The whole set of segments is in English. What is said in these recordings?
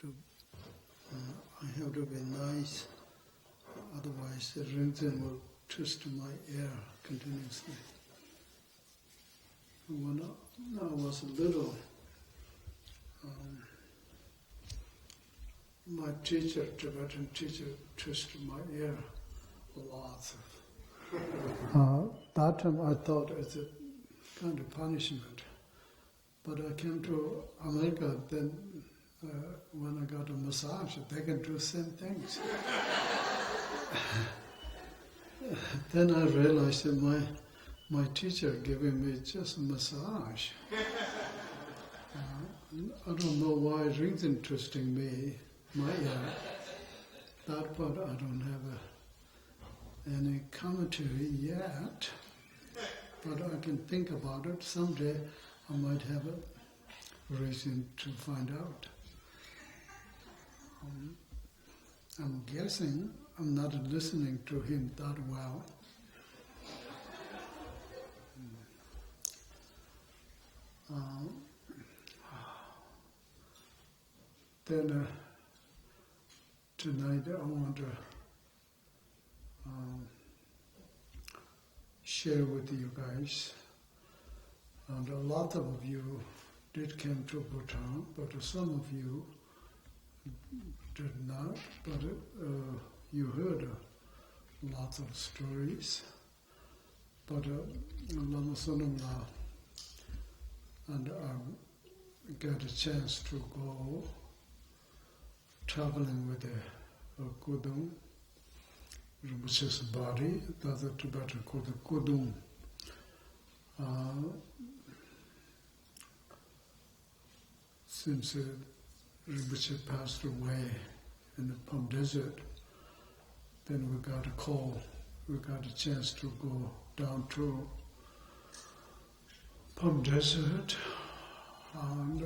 I have to be nice, otherwise the rinzin will twist my ear continuously. When I was little, my teacher, Tibetan teacher, twisted my ear a lot. That time I thought it's a kind of punishment. But I came to America, then when I got a massage, they can do the same things. Then I realized that my teacher giving me just a massage. I don't know why rinzin twisting me, my ear. That part I don't have any commentary yet, but I can think about it. Someday I might have a reason to find out. I'm guessing I'm not listening to him that well. Then tonight I want to share with you guys. And a lot of you did come to Bhutan, but some of you did not. But you heard lots of stories. But Lama Sonamla and I got a chance to go traveling with the Kudung, Rinpoche's body. That's a Tibetan called the Kudung. Since Rinpoche passed away in the Palm Desert, then we got a call, we got a chance to go down to Palm Desert and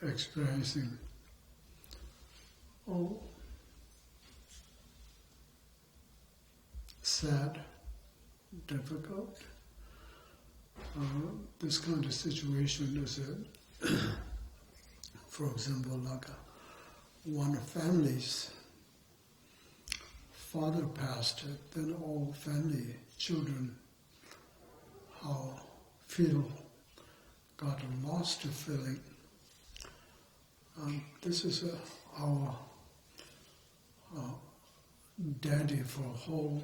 experiencing sad, difficult. This kind of situation is, for example, like one family's father passed, then all family, children, how got a lost feeling. This is our daddy for whole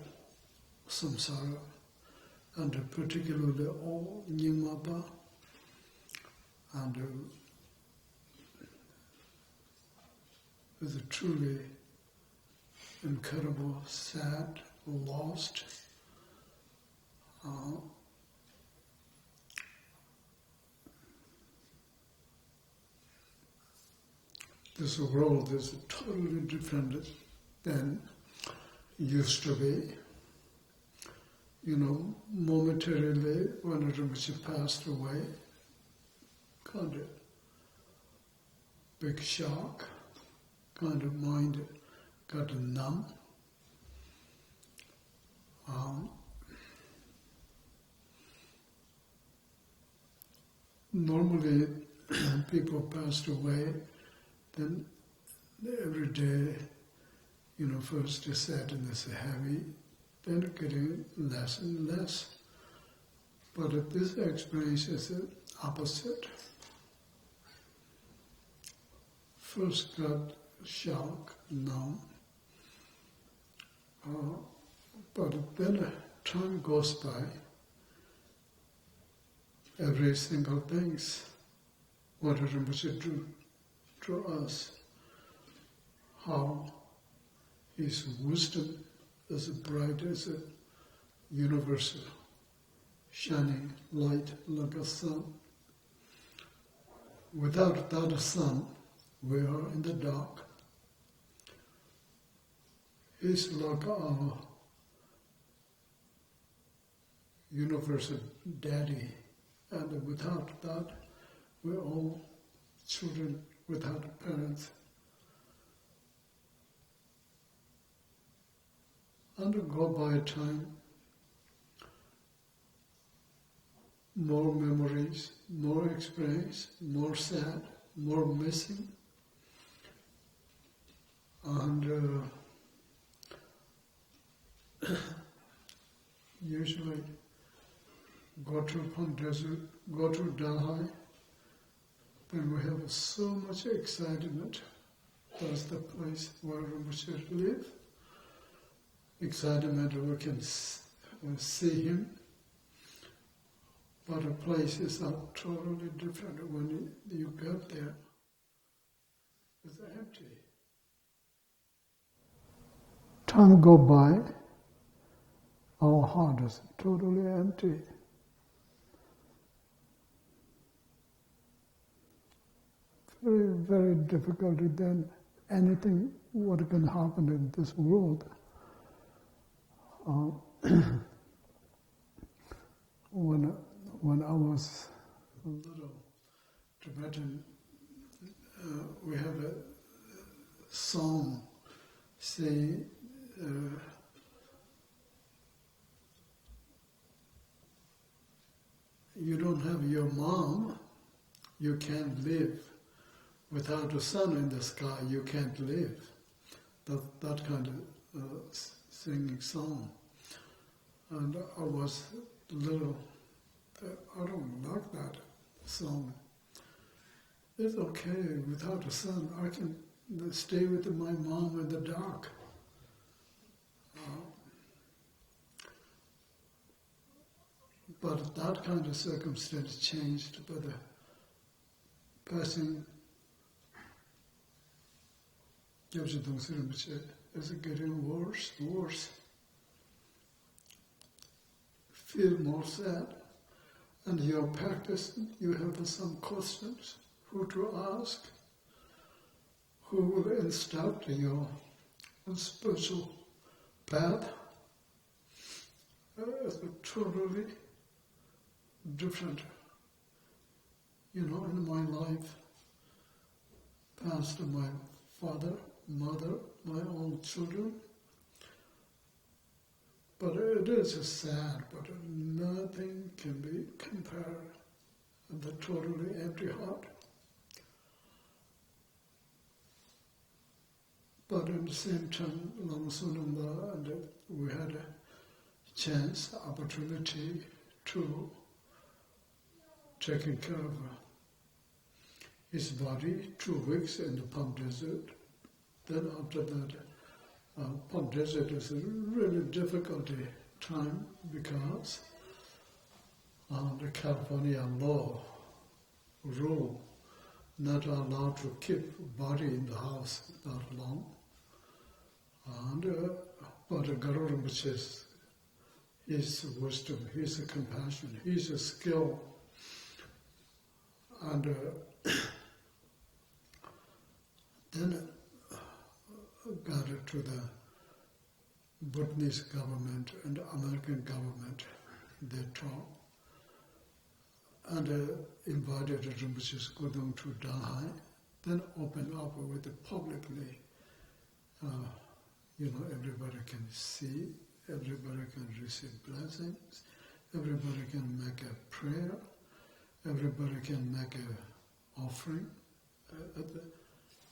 samsara, and particularly all Nyingmapa, and with a truly incredible, sad, lost, this world is totally different than it used to be. You know, momentarily, when Rinpoche passed away, kind of big shock, kind of mind got numb. Normally, people passed away, then every day, you know, first the sadness is heavy, then getting less and less. But this experience is the opposite. First got shock, numb, but then time goes by, every single things, what Rinpoche do to us, how his wisdom is bright as a universal, shining light like a sun. Without that sun, we are in the dark. It's like our universal daddy, and without that, we're all children without parents. And go by time, more memories, more experience, more sad, more missing. And usually go to Pond Desert, go to Delhi, then we have so much excitement. That's the place where Rinpoche live. Excitement, we can see him. But the places are totally different. When you get there, it's empty. Time go by, our heart is totally empty. Very, very difficult then anything what can happen in this world. When I was a little Tibetan, we have a song saying, you don't have your mom, you can't live. Without the sun in the sky, you can't live. That kind of singing song. And I was a little, I don't like that song. It's okay, without the sun, I can stay with my mom in the dark. But that kind of circumstance changed by the passing Dungse Rinpoche. Is it getting worse? Feel more sad. And your practice, you have some questions, who to ask, who will instruct your spiritual path. It's totally different. In my life, past my father, mother, my own children. But it is sad, but nothing can be compared with the totally empty heart. But at the same time, Lama Sunanda, and we had a chance, opportunity to taking care of his body 2 weeks in the Palm Desert. Then after that, Palm Desert is a really difficult time because the California law rule not allowed to keep body in the house that long. And but Guru Rinpoche, his wisdom, his compassion, his skill, and then got it to the Bhutanese government and American government. They talked and invited Rinpoche's Gudung to Delhi, then opened up with it publicly. Everybody can see, everybody can receive blessings, everybody can make a prayer, everybody can make an offering.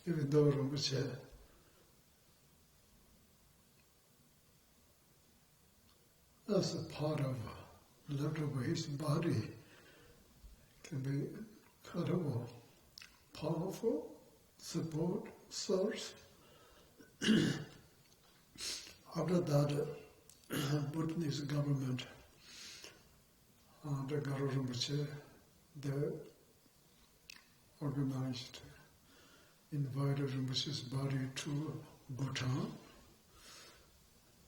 Even though Rinpoche as a part of leftover his body can be incredible, powerful support source. After that, Bhutanese government, the Guru Rinpoche, they organized, invited Rinpoche's body to Bhutan.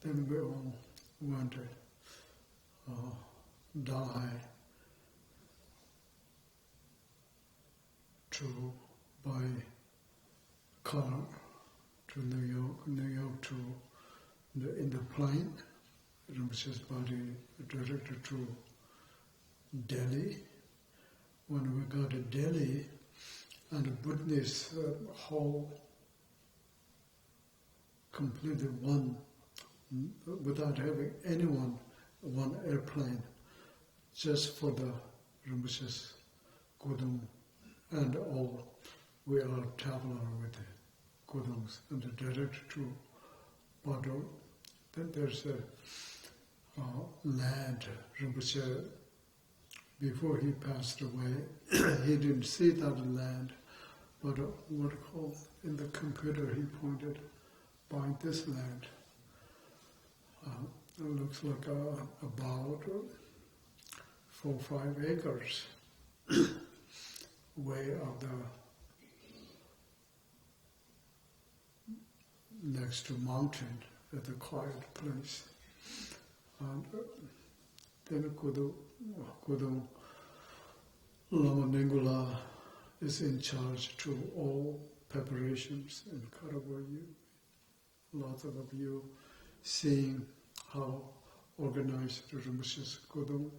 Then we all went to Delhi by car to New York to in the plane. Rinpoche's body directed to Delhi. When we got to Delhi, and the Bhutanese whole completely one, without having anyone, one airplane, just for the Rinpoche's Kudung, and all we are traveler with the Kudungs and direct to Bado. Then there's a land. Rinpoche, before he passed away, he didn't see that land, but what called in the computer he pointed by this land. It looks like about 4 or 5 acres way of the next to mountain at the quiet place. And then Kudung Lama Ningula is in charge to all preparations in Karabayu. Lots of you seeing how organized Rinpoche's Kudung.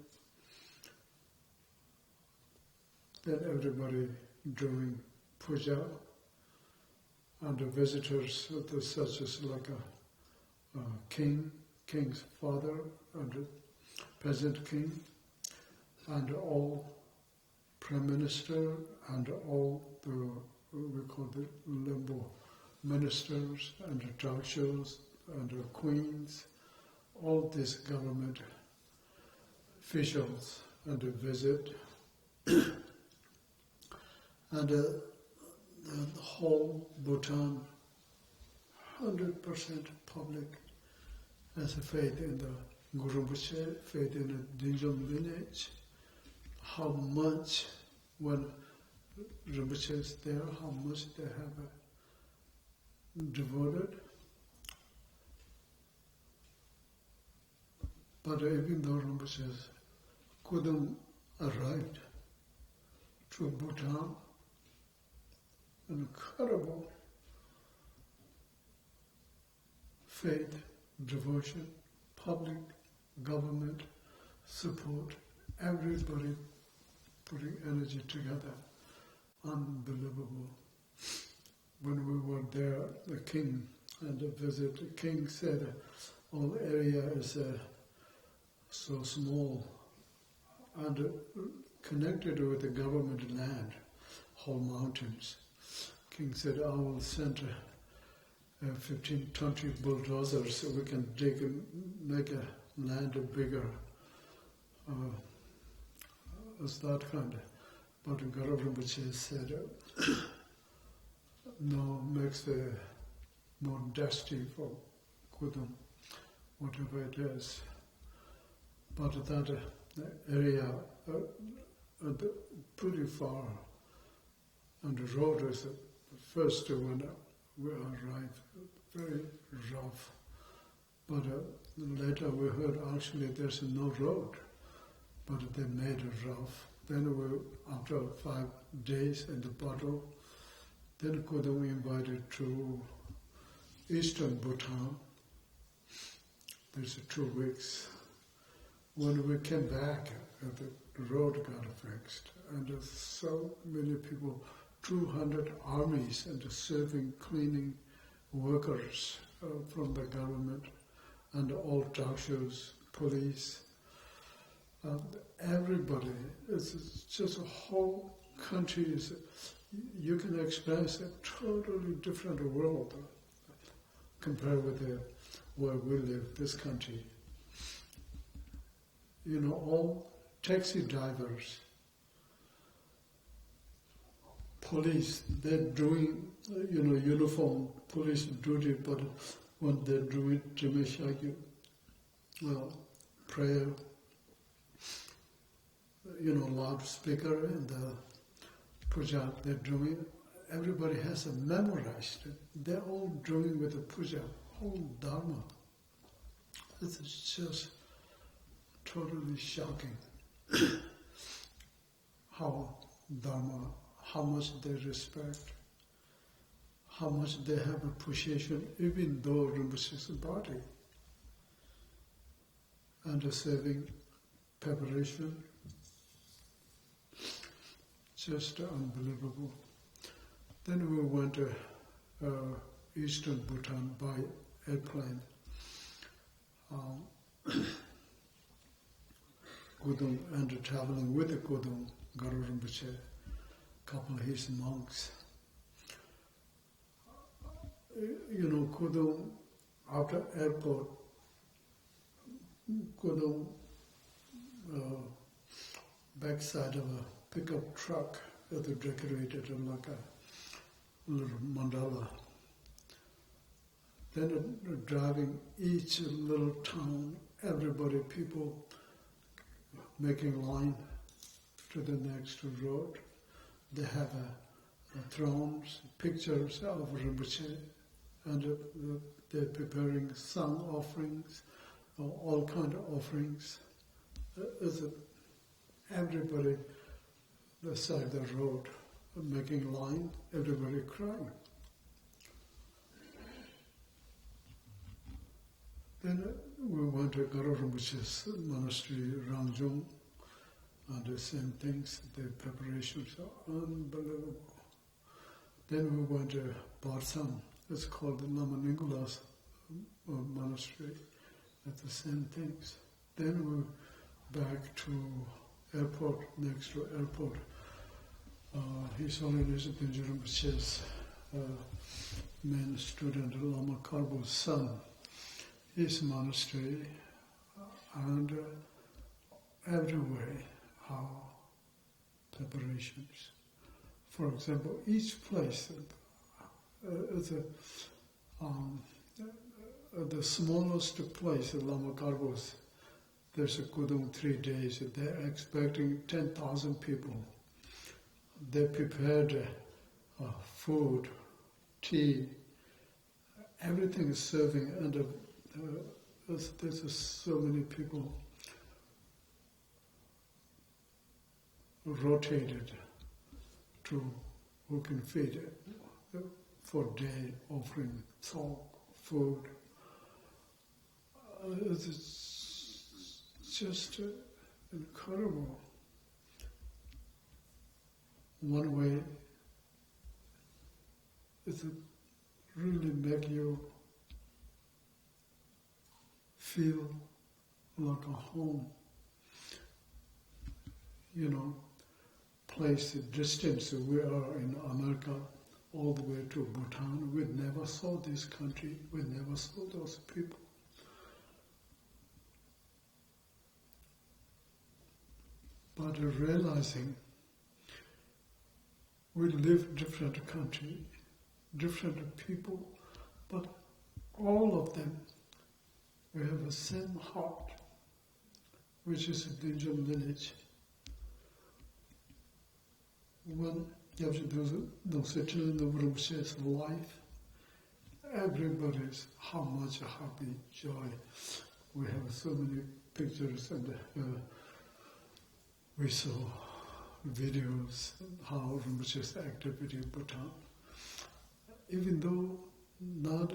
Then everybody doing puja, and the visitors, such as like a king's father, and a peasant king, and all prime minister, and all the, we call the limbo ministers, and the Dachos, and the queens, all these government officials, and a visit. And the whole Bhutan, 100% public, has a faith in the Guru Rinpoche, faith in the Dinjom lineage. How much, when Rinpoche is there, how much they have devoted. But even though Rinpoche's Kudung arrived to Bhutan, incredible faith, devotion, public, government support, everybody putting energy together. Unbelievable. When we were there, the king and the visit, the king said, all area is so small and connected with the government land, whole mountains. King said, I will send 15, 20 bulldozers so we can dig and make a land bigger. It's that kind of. But Guru Rinpoche said, no, makes a more dusty for Kudung, whatever it is. But that area, pretty far, and the road is first when we arrived, very rough. But later we heard actually there's no road, but they made it rough. Then we, after 5 days in the bottle, then Kudung invited to eastern Bhutan. There's 2 weeks. When we came back, the road got fixed, and there's so many people, 200 armies and serving, cleaning workers from the government, and all doctors, police, everybody. It's just a whole country. You can experience a totally different world compared with where we live, this country. You know, all taxi drivers, police, they're doing, uniform police duty, but when they're doing Cremation, prayer, loudspeaker and the puja they're doing, everybody has memorized it. They're all doing with the puja, whole Dharma. It's just totally shocking how Dharma, how much they respect, how much they have appreciation, even though Rinpoche's body, and the serving preparation, just unbelievable. Then we went to eastern Bhutan by airplane. Kudung and traveling with the Kudung, Guru Rinpoche, couple of his monks. Kudung, after airport, Kudung, backside of a pickup truck that they decorated like a little mandala. Then driving each little town, everybody, people making line to the next road. They have thrones, pictures of Rinpoche, and they're preparing song offerings, all kind of offerings. Everybody the side of the road making line, everybody crying. Then we went to Guru Rinpoche's monastery, Rangjung, and the same things, the preparations are unbelievable. Then we went to Barsam, it's called the Lama Ningula's monastery, at the same things. Then we back to airport, next to airport. His Holiness Thinley Rinpoche's main student, Lama Karbo's son, his monastery, and everywhere how preparations. For example, each place is the smallest place, Lama Karbo's, there's a Kudung 3 days. They're expecting 10,000 people. They prepared food, tea, everything is serving, and there's so many people rotated to who can feed it for day, offering salt, food. It's just incredible. One way it really make you feel like a home. Place, distance. We are in America, all the way to Bhutan. We never saw this country. We never saw those people. But realizing we live different country, different people, but all of them, we have the same heart, which is a Dinjan lineage. When you have to do Dungse Rinpoche's life, everybody's how much happy, joy. We have so many pictures and we saw videos how Rinpoche's activity in Bhutan. Even though not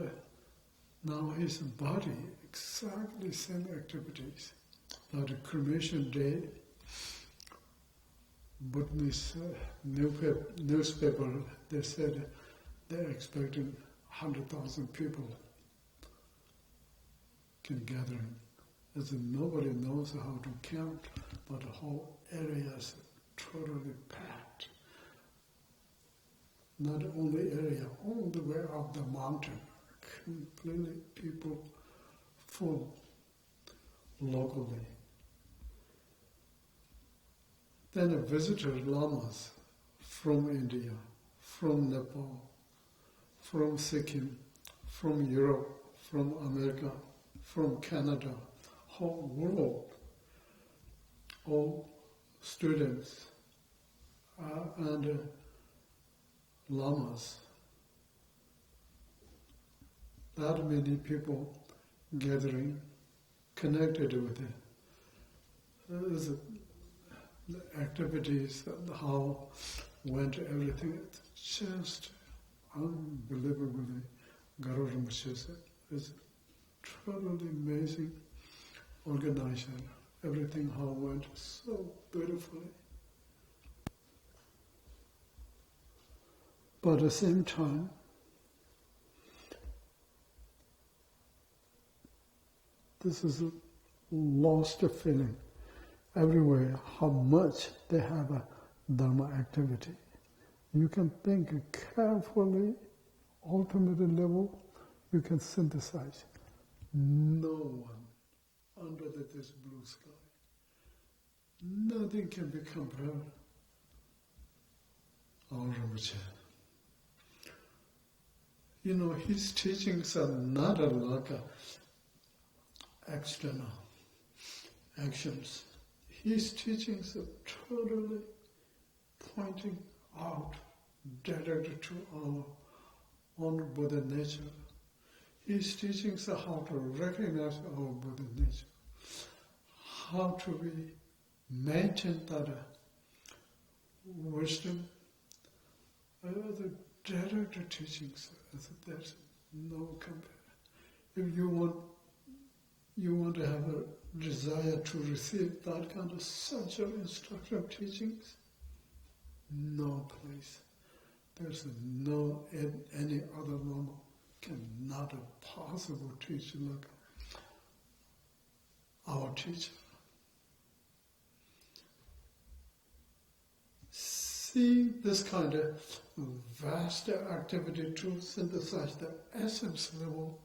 now his body exactly same activities. Now the cremation day, Bhutanese newspaper, they said they're expecting 100,000 people can gather. As in nobody knows how to count, but the whole area is totally packed. Not only area, all the way up the mountain, completely people full locally. Then a visitor lamas from India, from Nepal, from Sikkim, from Europe, from America, from Canada, whole world, all students and lamas. That many people gathering, connected with it. The activities, how went everything, it's just unbelievably. Guru Rinpoche is totally amazing organizer. Everything how went so beautifully. But at the same time, this is a lost feeling. everywhere how much they have a dharma activity. You can think carefully, ultimate level, you can synthesize. No one under this blue sky, nothing can be compared. Our Rinpoche. You know, his teachings are not like external actions. His teachings are totally pointing out, directed to our own Buddha nature. His teachings are how to recognize our Buddha nature, how to maintain that wisdom. The directed teachings, there's no compare. If you want to have a desire to receive that kind of such an instructional teachings, no place. There's no any other Lama cannot possible teach like our teacher. See this kind of vast activity to synthesize the essence level,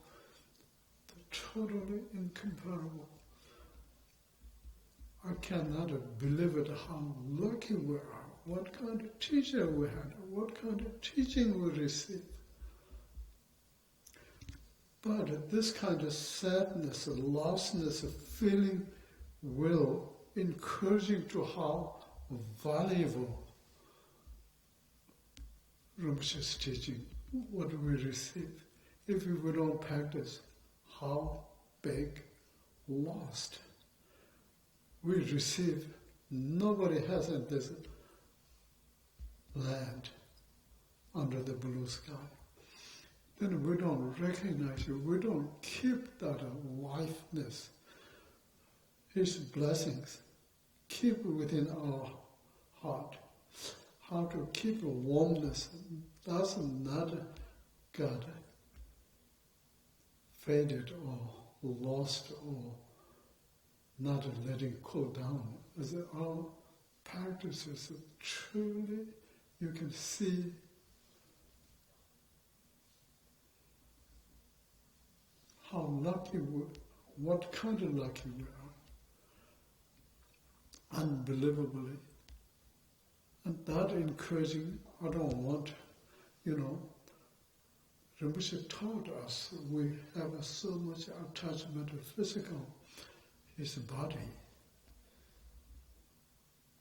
totally incomparable. I cannot believe it how lucky we are, what kind of teacher we had, what kind of teaching we received. But this kind of sadness, lostness of feeling will encouraging to how valuable Rinpoche's teaching, what we receive. If we don't practice, how big lost we receive. Nobody has in this land under the blue sky. Then we don't recognize it, we don't keep that aliveness. His blessings keep within our heart. How to keep a warmness, that's not got faded or lost or not letting cool down. As our practices, truly you can see how lucky what kind of lucky we are. Unbelievably. And that encouraging, I don't want, Rinpoche taught us we have so much attachment to physical, his body.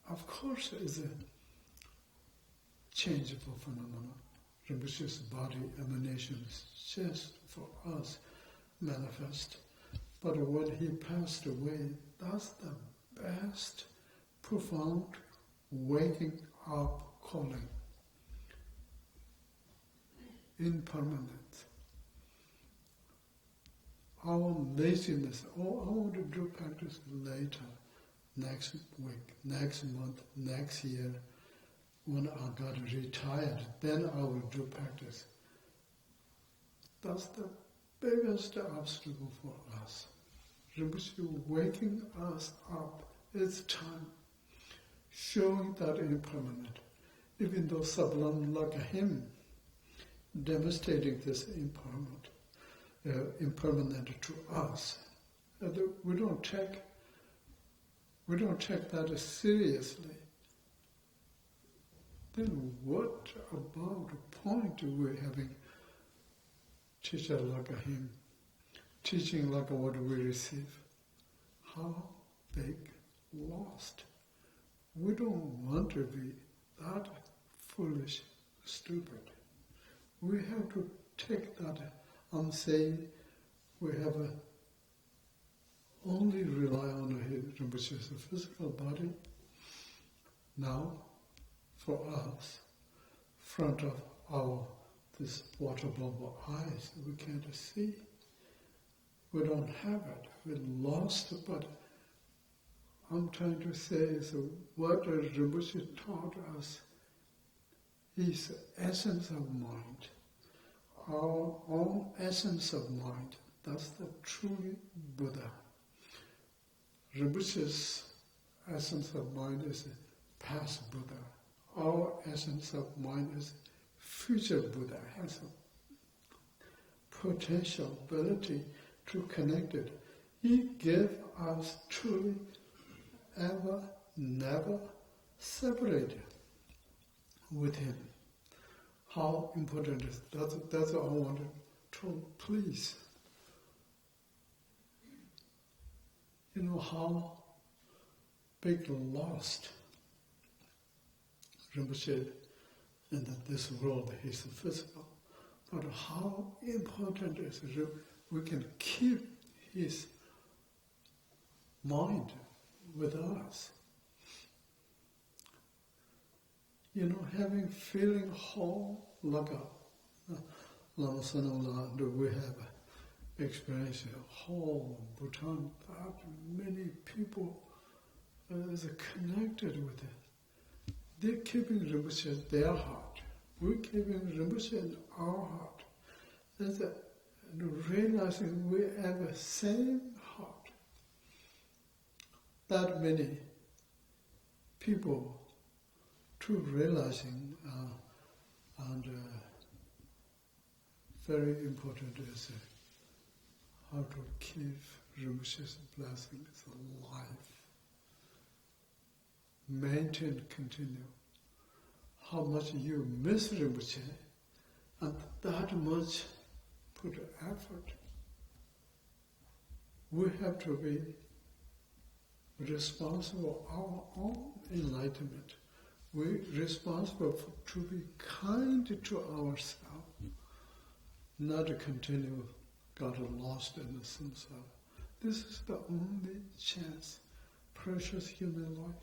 Of course, it's a changeable phenomenon. Rinpoche's body emanations just for us manifest. But when he passed away, that's the best, profound waking up calling. Impermanent. Our laziness, I want to do practice later, next week, next month, next year, when I got retired, then I will do practice. That's the biggest obstacle for us. Rinpoche waking us up, it's time, showing that impermanent, even though sublime like him, demonstrating this impermanent to us. We don't take that seriously. Then what about the point we're having teacher like him, teaching like what we receive? How big lost. We don't want to be that foolish, stupid. We have to take that and say we have only rely on Rinpoche's physical body. Now, for us, front of our this water bubble eyes, we can't see. We don't have it. We lost it, but I'm trying to say so what Rinpoche taught us is the essence of mind. Our own essence of mind, that's the true Buddha. Rinpoche's essence of mind is past Buddha. Our essence of mind is future Buddha, has a potential ability to connect it. He gave us truly ever, never separated with Him. How important is that? That's what I wanted to please. You know how big lost Rinpoche in this world is physical, but how important is it we can keep his mind with us. You know, having feeling whole like a Lama Tharchin, we have experienced whole Bhutan, that many people is connected with it. They're keeping Rinpoche in their heart. We're keeping Rinpoche in our heart. That's realizing we have the same heart. That many people to realizing and very important is how to keep Rinpoche's blessings alive. Maintain, continue. How much you miss Rinpoche, and that much put effort. We have to be responsible for our own enlightenment. We're responsible to be kind to ourselves, not to continue got lost in the samsara. This is the only chance. Precious human life,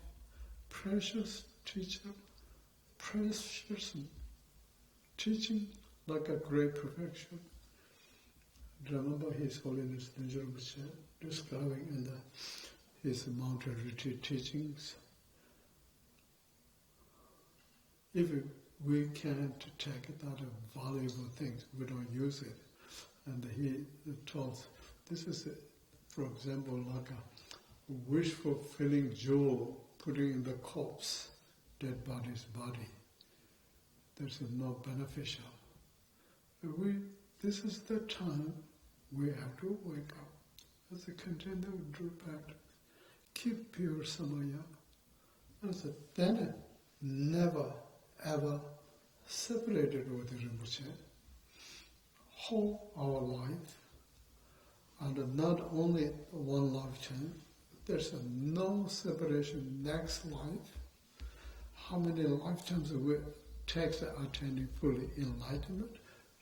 precious teacher, precious teaching like a great perfection. Remember His Holiness Rinpoche describing in his mountain retreat teachings. If we can't take that valuable things, we don't use it. And he told, this is, for example, like a wish-fulfilling jewel putting in the corpse, dead body's body. This is not beneficial. This is the time we have to wake up. As a continued true practice. Keep pure samaya. Then never ever separated with Rinpoche. Whole our life, and not only one lifetime, there's no separation next life. How many lifetimes we take attaining fully enlightenment,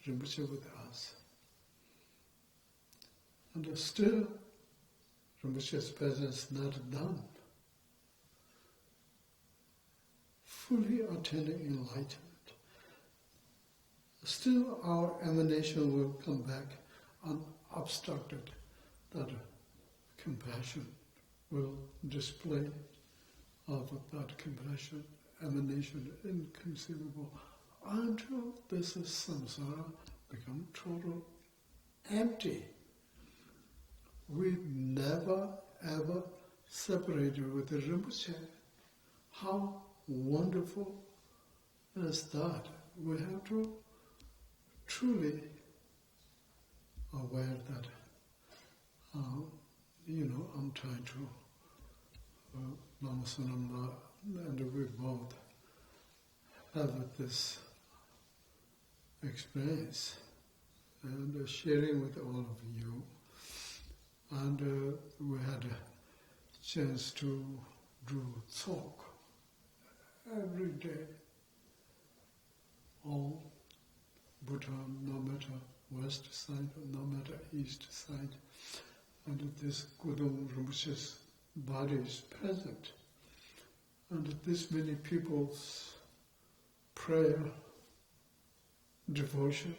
Rinpoche with us. And still, Rinpoche's presence not done. Fully attaining enlightenment. Still our emanation will come back unobstructed. That compassion will display of that compassion, emanation, inconceivable, until this is samsara become total empty. We never ever separated with the Rinpoche. How wonderful is that? We have to truly aware that, I'm trying to, Lama Tharchin and we both have this experience and sharing with all of you. And we had a chance to do talk every day, all Bhutan, no matter west side, no matter east side, and this Gudong Rinpoche's body is present. And this many people's prayer, devotion,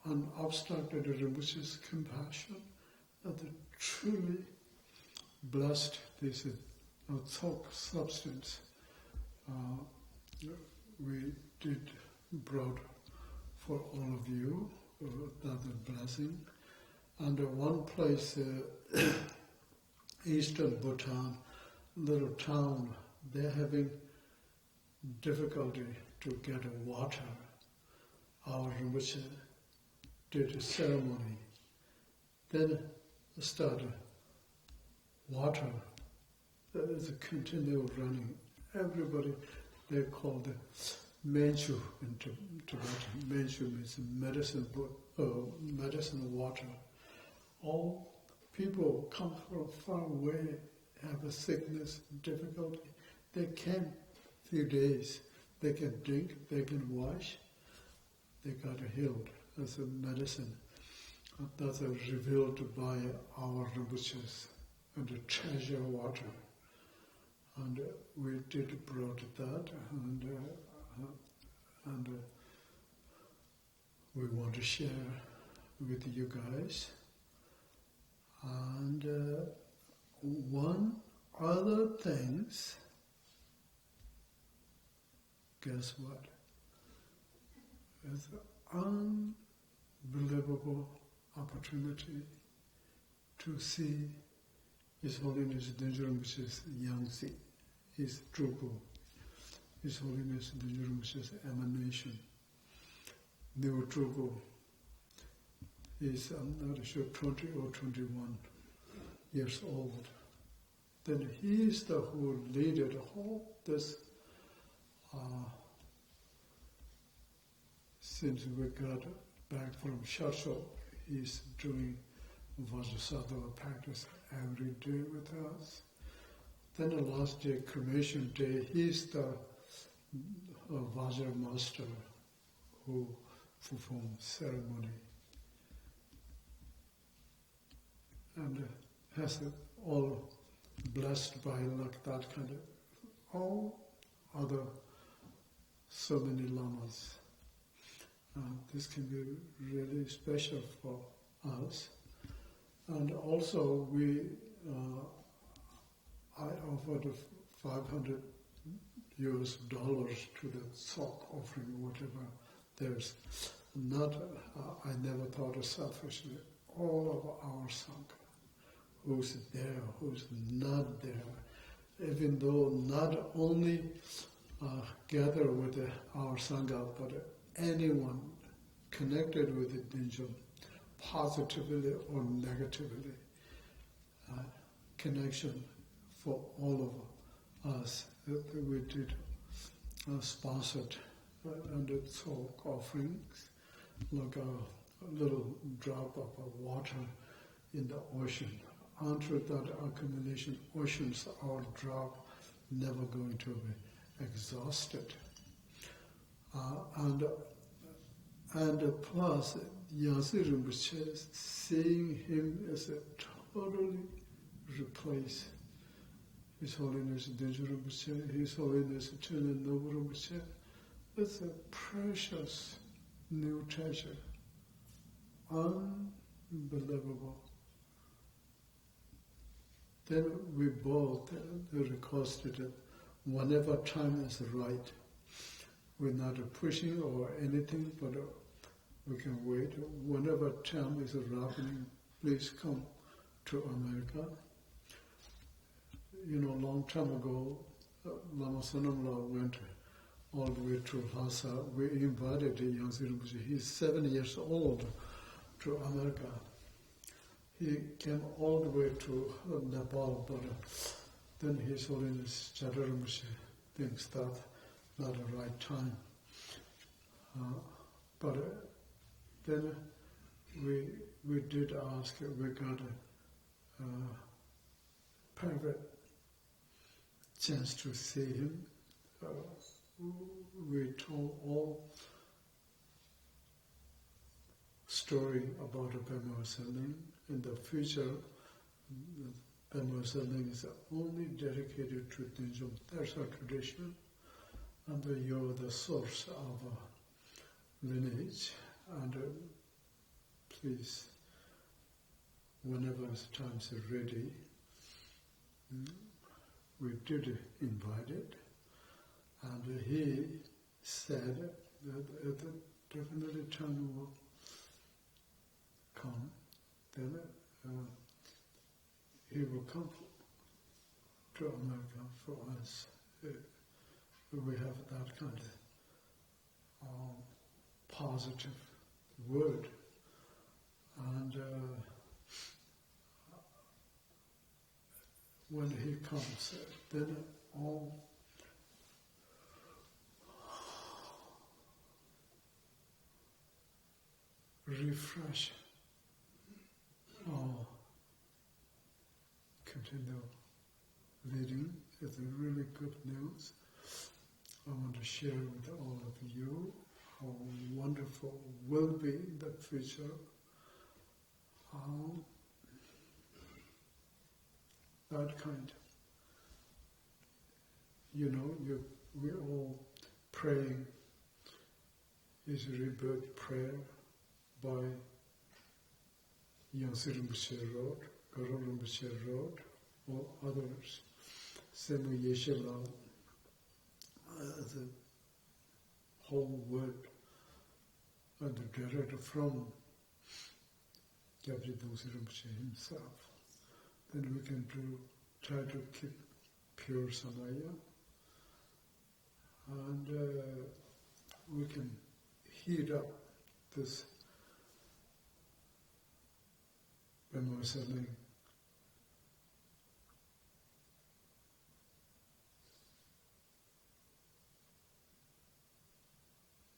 unobstructed Rinpoche's compassion, that truly blessed this talk substance. We did brought for all of you that blessing. And one place eastern Bhutan, little town, they're having difficulty to get water. Our Rinpoche did a ceremony, then started water. That is a continual running. Everybody, they call the Menchu in Tibetan. Menchu means medicine water. All people come from far away, have a sickness, difficulty. They can, few days, they can drink, they can wash, they got healed as a medicine. That's revealed by our Rinpoches and the treasure water. And we did brought that, and we want to share with you guys. And one other things, guess what? It's an unbelievable opportunity to see His Holiness Dungse Rinpoche's Yangtze, his Drupu, His Holiness Dungse Rinpoche's emanation. New Drupu is, I'm not sure, 20 or 21 years old. Then he is the who leaded all this, since we got back from Shasho, he's doing Vajrasattva practice every day with us. Then the last day, cremation day, he's the Vajra master who performs ceremony. And has it all blessed by like that kind of, all other so many lamas. This can be really special for us. And also I offered $500 to the sock offering, whatever. There's not, I never thought of selfishly, all of our sangha, who's there, who's not there, even though not only gather with our sangha, but anyone connected with the Dungse, positively or negatively, connection for all of us that we did sponsored under soak offerings, like a little drop of water in the ocean. Under that accumulation oceans, our drop never going to be exhausted. And plus, Yangtze Rinpoche, seeing him as a totally replaced His Holiness Dungse Rinpoche, His Holiness Norbu Rinpoche, it's a precious new treasure, unbelievable. Then we both requested it whenever time is right. We're not pushing or anything, but we can wait. Whenever time is happening, please come to America. You know, a long time ago, Lama Sonamla went all the way to Lhasa. We invited Yangtze Rinpoche. He's 7 years old, to America. He came all the way to Nepal, but then His Holiness Chadra Rinpoche thinks that not the right time. But then we did ask, we got a private chance to see him. We told all story about Pema Selling. In the future, Pema Selling is only dedicated to Dungse. That's our tradition. And you're the source of lineage. And please, whenever time is ready, we did invite it. And he said that definitely time will come. Then he will come to America for us. We have that kind of positive word. And when he comes, then all refresh, all continue leading. It's really good news. I want to share with all of you how wonderful will be in the future. How that kind, we all praying is a rebirth prayer by Yangtze Rinpoche Road, Garo Rinpoche Road, or others. Semu Yeshe-la, the whole word and derived from Dungse Rinpoche himself. Then we can try to keep pure samaya, and we can heat up this remorsing.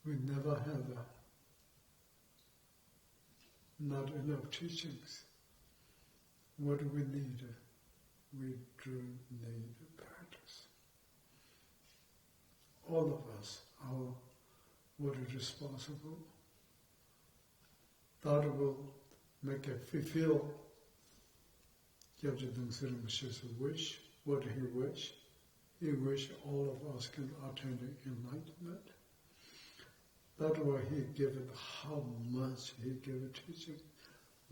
We never have not enough teachings. What do we need? We do need practice. All of us, what is responsible, that will make it fulfill Gyabje Dungse Rinpoche's wish. What he wish? He wish all of us can attain enlightenment. That's why he given how much he gave teaching.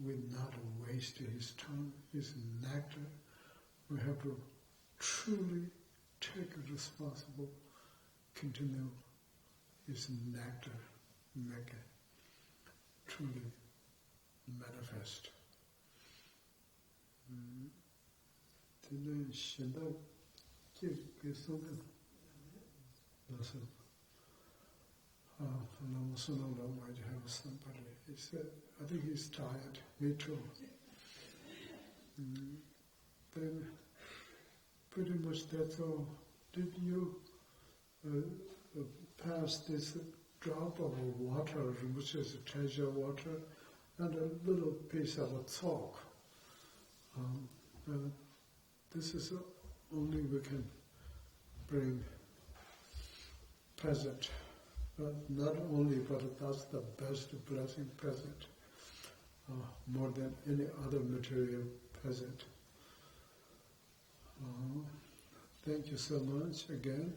We not waste his time, his nectar. We have to truly take a responsible, continue his nectar, make it truly manifest. Lama might have somebody. He said, I think he's tired. Me too. Then, pretty much that's all. Did you pass this drop of water, which is a treasure water, and a little piece of a talk? This is only we can bring present. But not only, but that's the best blessing present, more than any other material present. Thank you so much again.